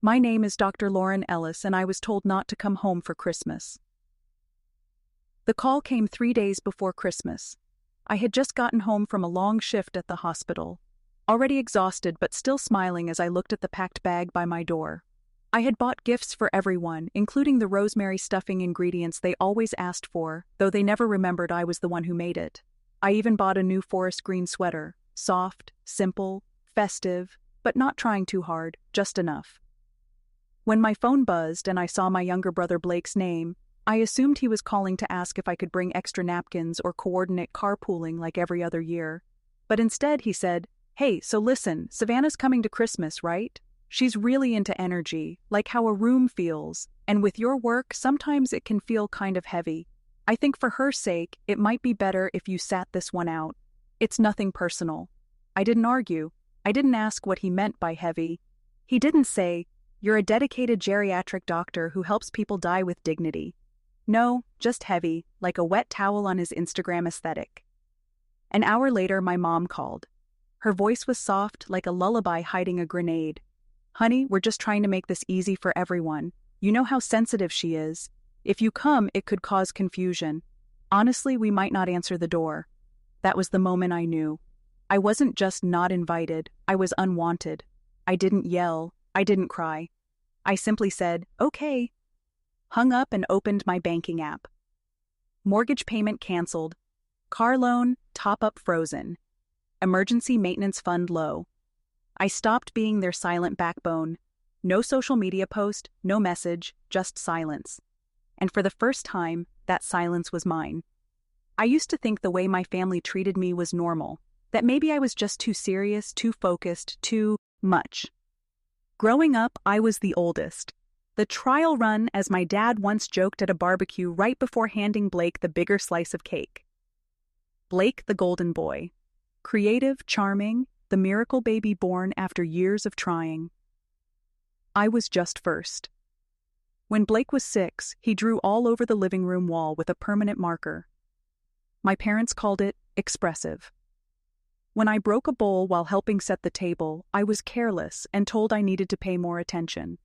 My name is Dr. Lauren Ellis, and I was told not to come home for Christmas. The call came 3 days before Christmas. I had just gotten home from a long shift at the hospital, already exhausted but still smiling as I looked at the packed bag by my door. I had bought gifts for everyone, including the rosemary stuffing ingredients they always asked for, though they never remembered I was the one who made it. I even bought a new forest green sweater, soft, simple, festive, but not trying too hard, just enough. When my phone buzzed and I saw my younger brother Blake's name, I assumed he was calling to ask if I could bring extra napkins or coordinate carpooling like every other year. But instead he said, "Hey, so listen, Savannah's coming to Christmas, right? She's really into energy, like how a room feels, and with your work, sometimes it can feel kind of heavy. I think for her sake, it might be better if you sat this one out. It's nothing personal." I didn't argue. I didn't ask what he meant by heavy. He didn't say, "You're a dedicated geriatric doctor who helps people die with dignity." No, just heavy, like a wet towel on his Instagram aesthetic. An hour later, my mom called. Her voice was soft, like a lullaby hiding a grenade. "Honey, we're just trying to make this easy for everyone. You know how sensitive she is. If you come, it could cause confusion. Honestly, we might not answer the door." That was the moment I knew. I wasn't just not invited, I was unwanted. I didn't yell, I didn't cry. I simply said, "Okay." Hung up and opened my banking app. Mortgage payment canceled. Car loan, top-up frozen. Emergency maintenance fund low. I stopped being their silent backbone. No social media post, no message, just silence. And for the first time, that silence was mine. I used to think the way my family treated me was normal, that maybe I was just too serious, too focused, too much. Growing up, I was the oldest. The trial run, as my dad once joked at a barbecue right before handing Blake the bigger slice of cake. Blake the golden boy. Creative, charming, the miracle baby born after years of trying. I was just first. When Blake was 6, he drew all over the living room wall with a permanent marker. My parents called it expressive. When I broke a bowl while helping set the table, I was careless and told I needed to pay more attention.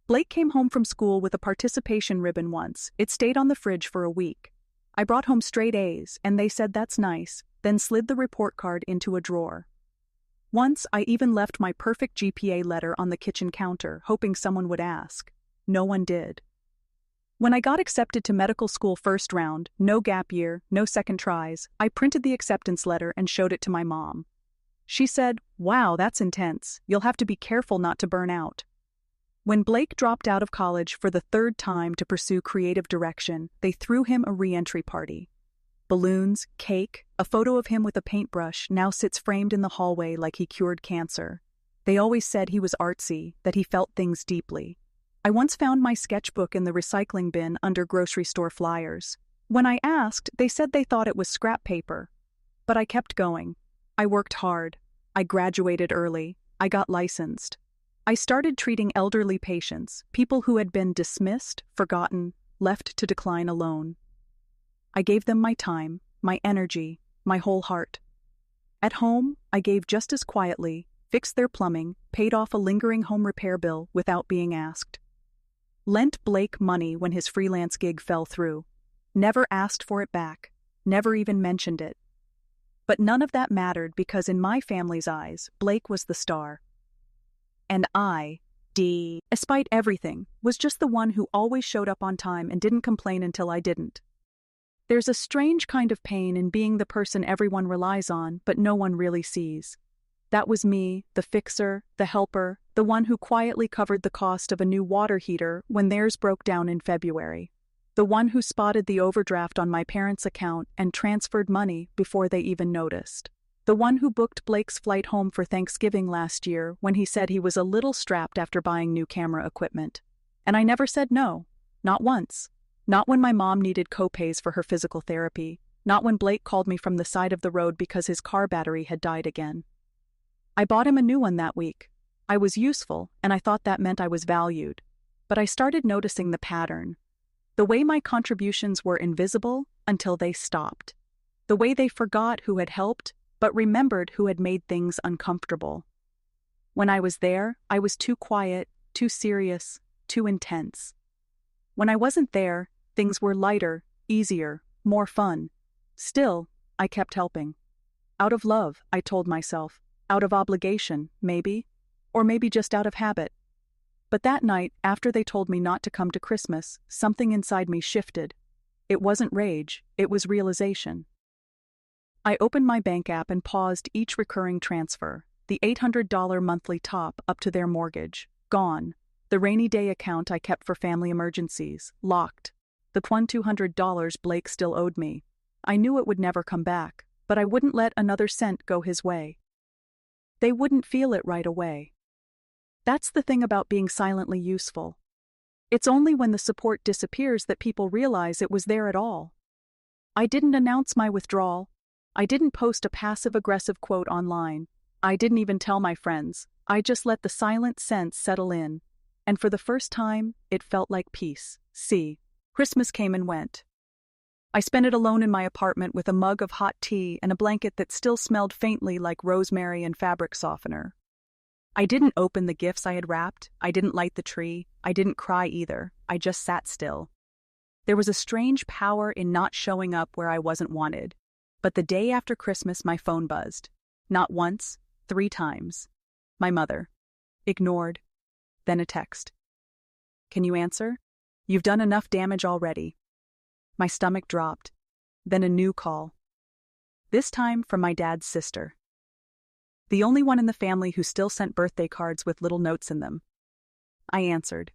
Blake came home from school with a participation ribbon once. It stayed on the fridge for a week. I brought home straight A's, and they said that's nice, then slid the report card into a drawer. Once, I even left my perfect GPA letter on the kitchen counter, hoping someone would ask. No one did. When I got accepted to medical school first round, no gap year, no second tries, I printed the acceptance letter and showed it to my mom. She said, "Wow, that's intense. You'll have to be careful not to burn out." When Blake dropped out of college for the 3rd time to pursue creative direction, they threw him a re-entry party. Balloons, cake, a photo of him with a paintbrush now sits framed in the hallway like he cured cancer. They always said he was artsy, that he felt things deeply. I once found my sketchbook in the recycling bin under grocery store flyers. When I asked, they said they thought it was scrap paper. But I kept going. I worked hard. I graduated early. I got licensed. I started treating elderly patients, people who had been dismissed, forgotten, left to decline alone. I gave them my time, my energy, my whole heart. At home, I gave just as quietly, fixed their plumbing, paid off a lingering home repair bill without being asked. Lent Blake money when his freelance gig fell through. Never asked for it back, never even mentioned it. But none of that mattered because in my family's eyes, Blake was the star. And I, despite everything, was just the one who always showed up on time and didn't complain until I didn't. There's a strange kind of pain in being the person everyone relies on, but no one really sees. That was me, the fixer, the helper, the one who quietly covered the cost of a new water heater when theirs broke down in February. The one who spotted the overdraft on my parents' account and transferred money before they even noticed. The one who booked Blake's flight home for Thanksgiving last year when he said he was a little strapped after buying new camera equipment. And I never said no. Not once. Not when my mom needed co-pays for her physical therapy. Not when Blake called me from the side of the road because his car battery had died again. I bought him a new one that week. I was useful, and I thought that meant I was valued. But I started noticing the pattern. The way my contributions were invisible until they stopped. The way they forgot who had helped, but remembered who had made things uncomfortable. When I was there, I was too quiet, too serious, too intense. When I wasn't there, things were lighter, easier, more fun. Still, I kept helping. Out of love, I told myself. Out of obligation, maybe. Or maybe just out of habit. But that night, after they told me not to come to Christmas, something inside me shifted. It wasn't rage, it was realization. I opened my bank app and paused each recurring transfer. The $800 monthly top up to their mortgage. Gone. The rainy day account I kept for family emergencies. Locked. The $200 Blake still owed me. I knew it would never come back, but I wouldn't let another cent go his way. They wouldn't feel it right away. That's the thing about being silently useful. It's only when the support disappears that people realize it was there at all. I didn't announce my withdrawal. I didn't post a passive-aggressive quote online. I didn't even tell my friends. I just let the silent sense settle in. And for the first time, it felt like peace. Christmas came and went. I spent it alone in my apartment with a mug of hot tea and a blanket that still smelled faintly like rosemary and fabric softener. I didn't open the gifts I had wrapped. I didn't light the tree. I didn't cry either. I just sat still. There was a strange power in not showing up where I wasn't wanted. But the day after Christmas, my phone buzzed. Not once, 3 times. My mother. Ignored. Then a text. Can you answer? You've done enough damage already. My stomach dropped. Then a new call. This time from my dad's sister. The only one in the family who still sent birthday cards with little notes in them. I answered.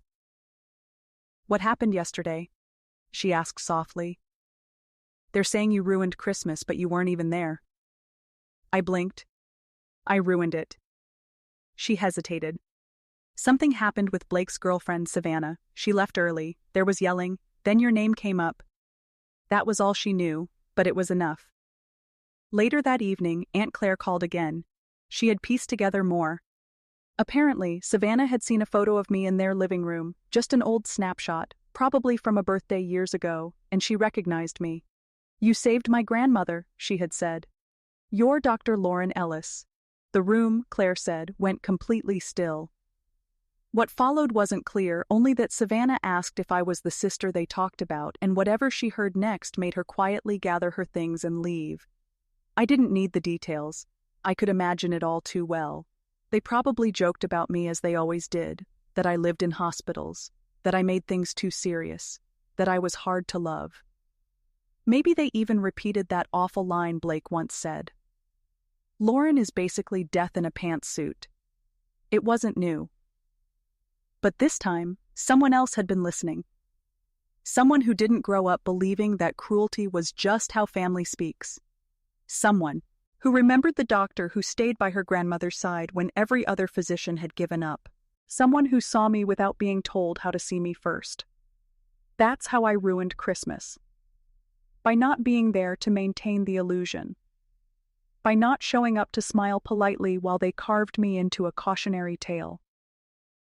What happened yesterday? She asked softly. They're saying you ruined Christmas, but you weren't even there. I blinked. I ruined it. She hesitated. Something happened with Blake's girlfriend, Savannah. She left early. There was yelling. Then your name came up. That was all she knew, but it was enough. Later that evening, Aunt Claire called again. She had pieced together more. Apparently, Savannah had seen a photo of me in their living room, just an old snapshot, probably from a birthday years ago, and she recognized me. You saved my grandmother, she had said. You're Dr. Lauren Ellis. The room, Claire said, went completely still. What followed wasn't clear, only that Savannah asked if I was the sister they talked about, and whatever she heard next made her quietly gather her things and leave. I didn't need the details. I could imagine it all too well. They probably joked about me as they always did, that I lived in hospitals, that I made things too serious, that I was hard to love. Maybe they even repeated that awful line Blake once said. Lauren is basically death in a pantsuit. It wasn't new. But this time, someone else had been listening. Someone who didn't grow up believing that cruelty was just how family speaks. Someone who remembered the doctor who stayed by her grandmother's side when every other physician had given up. Someone who saw me without being told how to see me first. That's how I ruined Christmas. By not being there to maintain the illusion. By not showing up to smile politely while they carved me into a cautionary tale.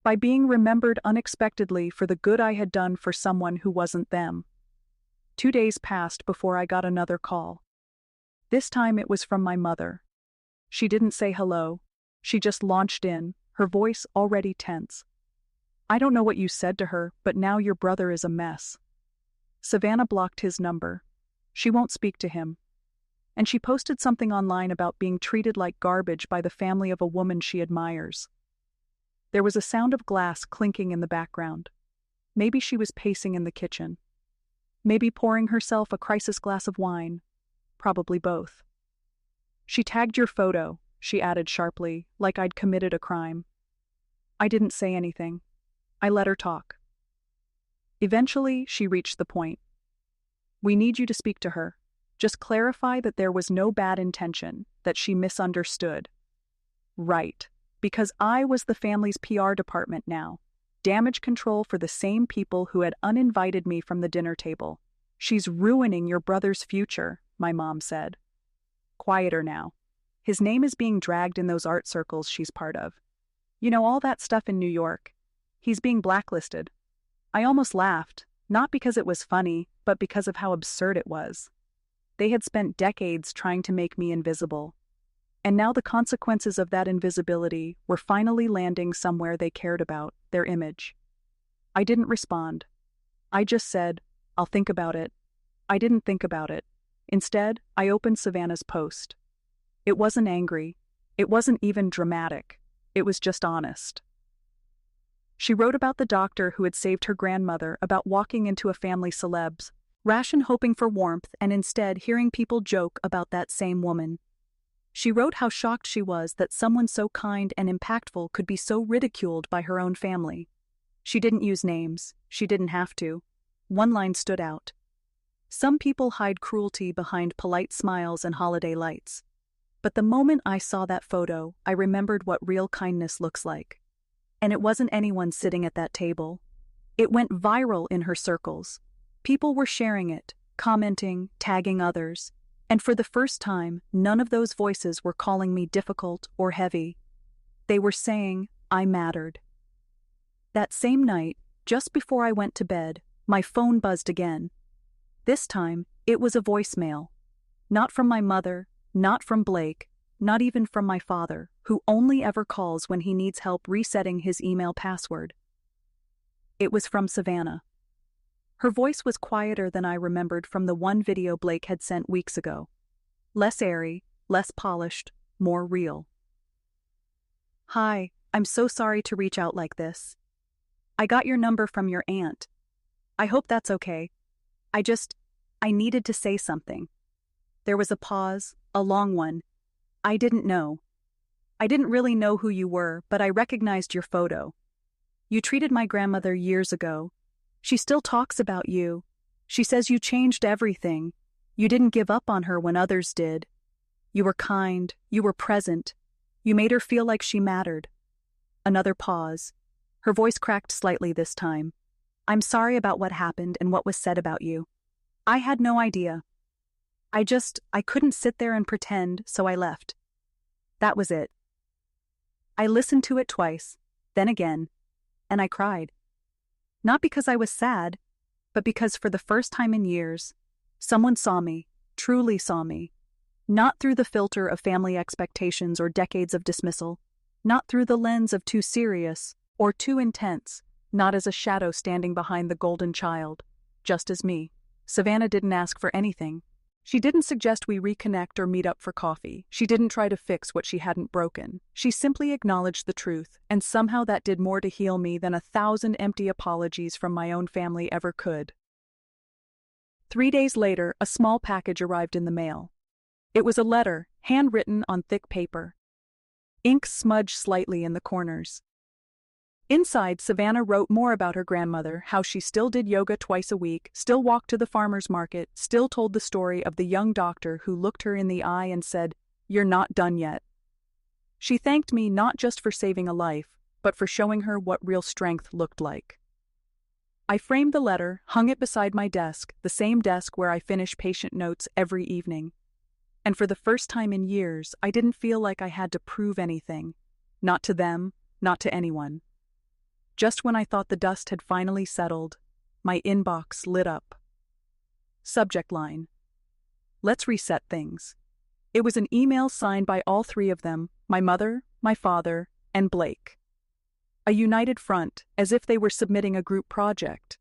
By being remembered unexpectedly for the good I had done for someone who wasn't them. 2 days passed before I got another call. This time it was from my mother. She didn't say hello. She just launched in, her voice already tense. I don't know what you said to her, but now your brother is a mess. Savannah blocked his number. She won't speak to him. And she posted something online about being treated like garbage by the family of a woman she admires. There was a sound of glass clinking in the background. Maybe she was pacing in the kitchen. Maybe pouring herself a crisis glass of wine. Probably both. She tagged your photo, she added sharply, like I'd committed a crime. I didn't say anything. I let her talk. Eventually, she reached the point. We need you to speak to her. Just clarify that there was no bad intention, that she misunderstood. Right. Because I was the family's PR department now. Damage control for the same people who had uninvited me from the dinner table. She's ruining your brother's future, my mom said. Quieter now. His name is being dragged in those art circles she's part of. You know, all that stuff in New York. He's being blacklisted. I almost laughed, not because it was funny, but because of how absurd it was. They had spent decades trying to make me invisible. And now the consequences of that invisibility were finally landing somewhere they cared about, their image. I didn't respond. I just said, "I'll think about it." I didn't think about it. Instead, I opened Savannah's post. It wasn't angry. It wasn't even dramatic. It was just honest. She wrote about the doctor who had saved her grandmother, about walking into a family celeb's ration hoping for warmth and instead hearing people joke about that same woman. She wrote how shocked she was that someone so kind and impactful could be so ridiculed by her own family. She didn't use names. She didn't have to. One line stood out. "Some people hide cruelty behind polite smiles and holiday lights. But the moment I saw that photo, I remembered what real kindness looks like. And it wasn't anyone sitting at that table. It went viral in her circles. People were sharing it, commenting, tagging others. And for the first time, none of those voices were calling me difficult or heavy. They were saying, I mattered." That same night, just before I went to bed, my phone buzzed again. This time, it was a voicemail. Not from my mother, not from Blake, not even from my father, who only ever calls when he needs help resetting his email password. It was from Savannah. Her voice was quieter than I remembered from the one video Blake had sent weeks ago. Less airy, less polished, more real. "Hi, I'm so sorry to reach out like this. I got your number from your aunt. I hope that's okay. I needed to say something." There was a pause, a long one. "I didn't know. I didn't really know who you were, but I recognized your photo. You treated my grandmother years ago. She still talks about you. She says you changed everything. You didn't give up on her when others did. You were kind, you were present. You made her feel like she mattered." Another pause. Her voice cracked slightly this time. "I'm sorry about what happened and what was said about you. I had no idea. I couldn't sit there and pretend, so I left." That was it. I listened to it twice, then again, and I cried. Not because I was sad, but because for the first time in years, someone saw me, truly saw me. Not through the filter of family expectations or decades of dismissal, not through the lens of too serious or too intense, not as a shadow standing behind the golden child, just as me. Savannah didn't ask for anything. She didn't suggest we reconnect or meet up for coffee. She didn't try to fix what she hadn't broken. She simply acknowledged the truth, and somehow that did more to heal me than 1,000 empty apologies from my own family ever could. 3 days later, a small package arrived in the mail. It was a letter, handwritten on thick paper. Ink smudged slightly in the corners. Inside, Savannah wrote more about her grandmother, how she still did yoga twice a week, still walked to the farmer's market, still told the story of the young doctor who looked her in the eye and said, "You're not done yet." She thanked me not just for saving a life, but for showing her what real strength looked like. I framed the letter, hung it beside my desk, the same desk where I finish patient notes every evening. And for the first time in years, I didn't feel like I had to prove anything. Not to them, not to anyone. Just when I thought the dust had finally settled, my inbox lit up. Subject line: "Let's reset things." It was an email signed by all three of them, my mother, my father, and Blake. A united front, as if they were submitting a group project.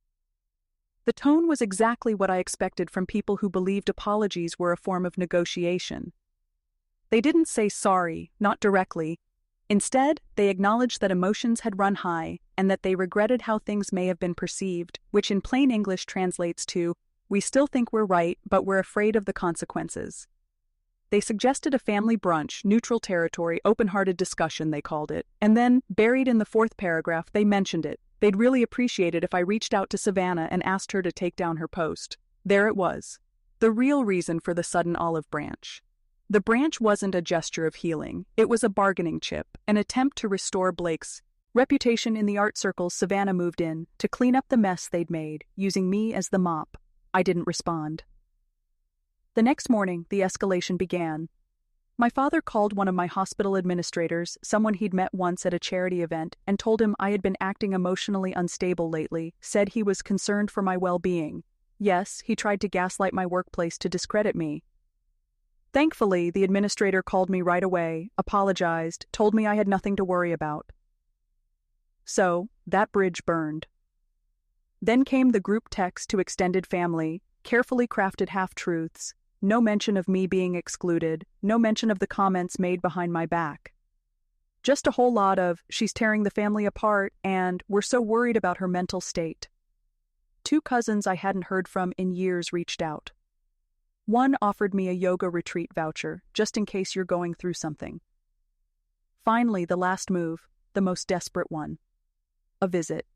The tone was exactly what I expected from people who believed apologies were a form of negotiation. They didn't say sorry, not directly. Instead, they acknowledged that emotions had run high and that they regretted how things may have been perceived, which in plain English translates to, "We still think we're right, but we're afraid of the consequences." They suggested a family brunch, neutral territory, open-hearted discussion, they called it, and then, buried in the fourth paragraph, they mentioned it. They'd really appreciate it if I reached out to Savannah and asked her to take down her post. There it was. The real reason for the sudden olive branch. The branch wasn't a gesture of healing. It was a bargaining chip, an attempt to restore Blake's reputation in the art circles. Savannah moved in to clean up the mess they'd made, using me as the mop. I didn't respond. The next morning, the escalation began. My father called one of my hospital administrators, someone he'd met once at a charity event, and told him I had been acting emotionally unstable lately, said he was concerned for my well-being. Yes, he tried to gaslight my workplace to discredit me. Thankfully, the administrator called me right away, apologized, told me I had nothing to worry about. So, that bridge burned. Then came the group text to extended family, carefully crafted half-truths, no mention of me being excluded, no mention of the comments made behind my back. Just a whole lot of, she's tearing the family apart, and we're so worried about her mental state. 2 cousins I hadn't heard from in years reached out. One offered me a yoga retreat voucher, just in case you're going through something. Finally, the last move, the most desperate one. A visit.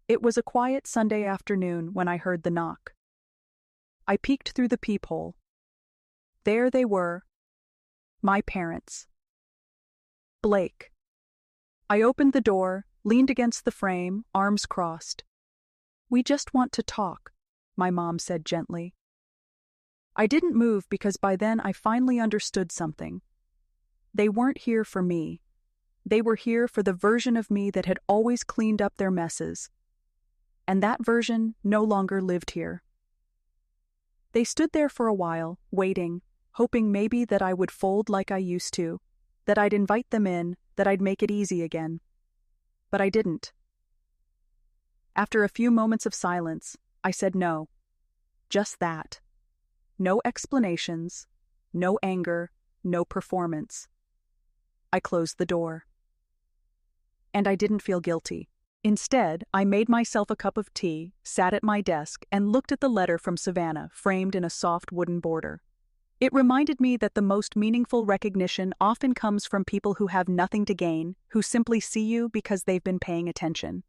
It was a quiet Sunday afternoon when I heard the knock. I peeked through the peephole. There they were, my parents. Blake. I opened the door, leaned against the frame, arms crossed. "We just want to talk," my mom said gently. I didn't move because by then I finally understood something. They weren't here for me. They were here for the version of me that had always cleaned up their messes. And that version no longer lived here. They stood there for a while, waiting, hoping maybe that I would fold like I used to, that I'd invite them in, that I'd make it easy again. But I didn't. After a few moments of silence, I said no. Just that. No explanations, no anger, no performance. I closed the door. And I didn't feel guilty. Instead, I made myself a cup of tea, sat at my desk, and looked at the letter from Savannah framed in a soft wooden border. It reminded me that the most meaningful recognition often comes from people who have nothing to gain, who simply see you because they've been paying attention.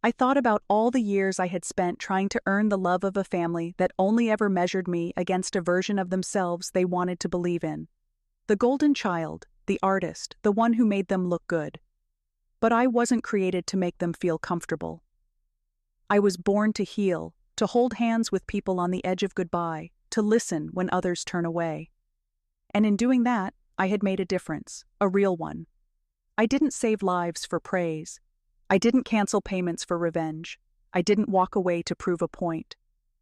I thought about all the years I had spent trying to earn the love of a family that only ever measured me against a version of themselves they wanted to believe in. The golden child, the artist, the one who made them look good. But I wasn't created to make them feel comfortable. I was born to heal, to hold hands with people on the edge of goodbye, to listen when others turn away. And in doing that, I had made a difference, a real one. I didn't save lives for praise. I didn't cancel payments for revenge. I didn't walk away to prove a point.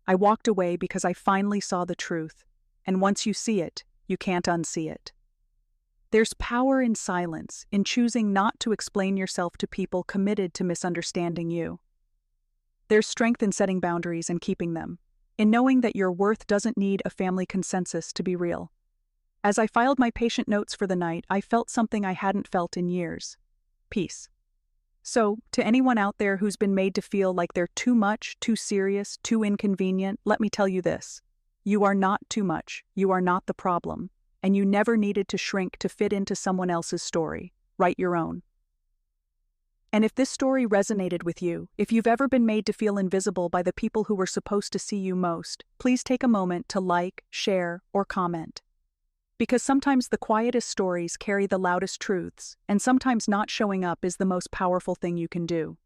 I walked away because I finally saw the truth, and once you see it, you can't unsee it. There's power in silence, in choosing not to explain yourself to people committed to misunderstanding you. There's strength in setting boundaries and keeping them, in knowing that your worth doesn't need a family consensus to be real. As I filed my patient notes for the night, I felt something I hadn't felt in years. Peace. So, to anyone out there who's been made to feel like they're too much, too serious, too inconvenient, let me tell you this. You are not too much, you are not the problem, and you never needed to shrink to fit into someone else's story. Write your own. And if this story resonated with you, if you've ever been made to feel invisible by the people who were supposed to see you most, please take a moment to like, share, or comment. Because sometimes the quietest stories carry the loudest truths, and sometimes not showing up is the most powerful thing you can do.